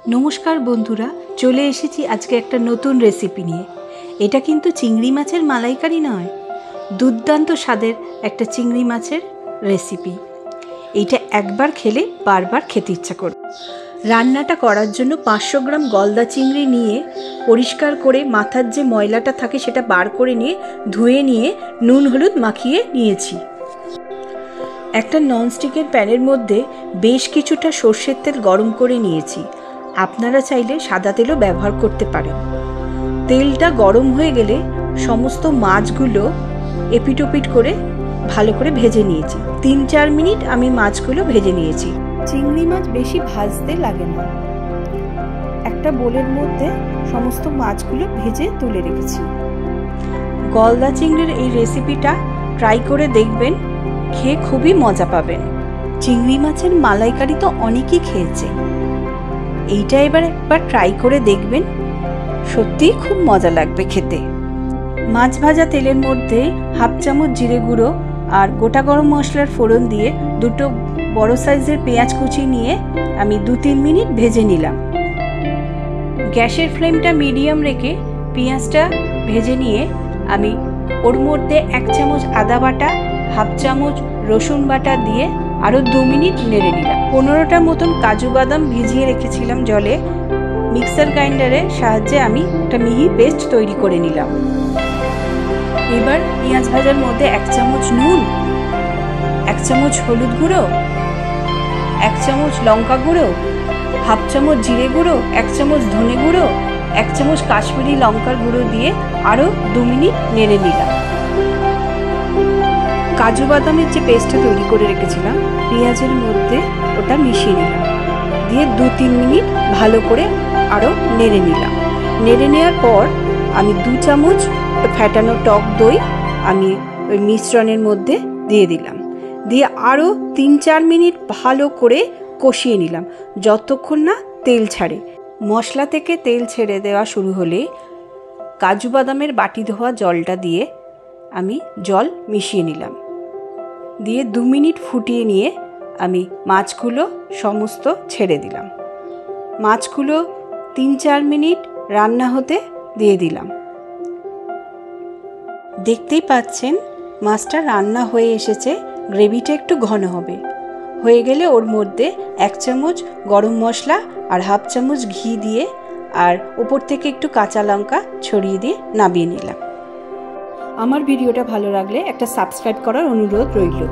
नमस्कार बंधुरा चले एसेছি আজকে একটা নতুন রেসিপি নিয়ে। এটা কিন্তু চিংড়ি মাছের মালাইকারি নয়, দুর্দান্ত স্বাদের একটা চিংড়ি মাছের রেসিপি। এইটা একবার খেলে বারবার খেতে ইচ্ছা করবে। রান্নাটা করার জন্য 500 গ্রাম গলদা চিংড়ি নিয়ে পরিষ্কার করে মাথার যে ময়লাটা থাকে সেটা বার করে নিয়ে ধুয়ে নিয়ে নুন হলুদ মাখিয়ে নিয়েছি। একটা ননস্টিকের প্যানের মধ্যে বেশ কিছুটা সর্ষের তেল গরম করে নিয়েছি। আপনারা চাইলে সাদা তেলও ব্যবহার করতে পারেন। তেলটা গরম হয়ে গেলে সমস্ত মাছগুলো এপিট ওপিট করে ভালো করে ভেজে নিয়েছি। 3-4 মিনিট আমি মাছগুলো ভেজে নিয়েছি। চিংড়ি মাছ বেশি ভাজতে লাগে না। একটা বোলের মধ্যে সমস্ত মাছগুলো ভেজে তুলে রেখেছি। গলদা চিংড়ির এই রেসিপিটা ট্রাই করে দেখবেন, খেয়ে খুবই মজা পাবেন। চিংড়ি মাছের মালাইকারি তো অনেকেই খেয়েছে, এইটা একবার ট্রাই করে দেখবেন, সত্যিই খুব মজা লাগবে খেতে। মাছ ভাজা তেলের মধ্যে 1/2 চামচ জিরে গুঁড়ো আর গোটা গরম মশলার ফোড়ন দিয়ে দুটো বড় সাইজের পেঁয়াজ কুচি নিয়ে আমি 2-3 মিনিট ভেজে নিলাম। গ্যাসের ফ্লেমটা মিডিয়াম রেখে পেঁয়াজটা ভেজে নিয়ে আমি ওর মধ্যে 1 চামচ আদা বাটা, 1/2 চামচ রসুন বাটা দিয়ে আরও 2 মিনিট নেড়ে নিলাম। 15টার মতন কাজু বাদাম ভিজিয়ে রেখেছিলাম জলে, মিক্সার গ্রাইন্ডারের সাহায্যে আমি একটা মিহি পেস্ট তৈরি করে নিলাম। এবার পেঁয়াজ ভাজার মধ্যে 1 চামচ নুন, 1 চামচ হলুদ গুঁড়ো, 1 চামচ লঙ্কা গুঁড়ো, 1/2 চামচ জিরে গুঁড়ো, 1 চামচ ধনে গুঁড়ো, 1 চামচ কাশ্মীরি লঙ্কার গুঁড়ো দিয়ে আরও 2 মিনিট নেড়ে নিলাম। কাজু বাদামের যে পেস্টটা তৈরি করে রেখেছিলাম পেঁয়াজের মধ্যে ওটা মিশিয়ে নিলাম, দিয়ে 2-3 মিনিট ভালো করে আরও নেড়ে নিলাম। নেড়ে নেওয়ার পর আমি 2 চামচ ফ্যাটানো টক দই আমি ওই মিশ্রণের মধ্যে দিয়ে দিলাম, দিয়ে আরও 3-4 মিনিট ভালো করে কষিয়ে নিলাম যতক্ষণ না তেল ছাড়ে। মশলা থেকে তেল ছেড়ে দেওয়া শুরু হলে কাজু বাদামের বাটি ধোয়া জলটা দিয়ে আমি জল মিশিয়ে নিলাম, দিয়ে 2 মিনিট ফুটিয়ে নিয়ে আমি মাছগুলো সমস্ত ছেড়ে দিলাম। মাছগুলো 3-4 মিনিট রান্না হতে দিয়ে দিলাম। দেখতেই পাচ্ছেন মাছটা রান্না হয়ে এসেছে, গ্রেভিটা একটু ঘন হবে। হয়ে গেলে ওর মধ্যে 1 চামচ গরম মশলা আর 1/2 চামচ ঘি দিয়ে আর ওপর থেকে একটু কাঁচা লঙ্কা ছড়িয়ে দিয়ে নামিয়ে নিলাম। আমার ভিডিওটা ভালো লাগলে একটা সাবস্ক্রাইব করার অনুরোধ রইল।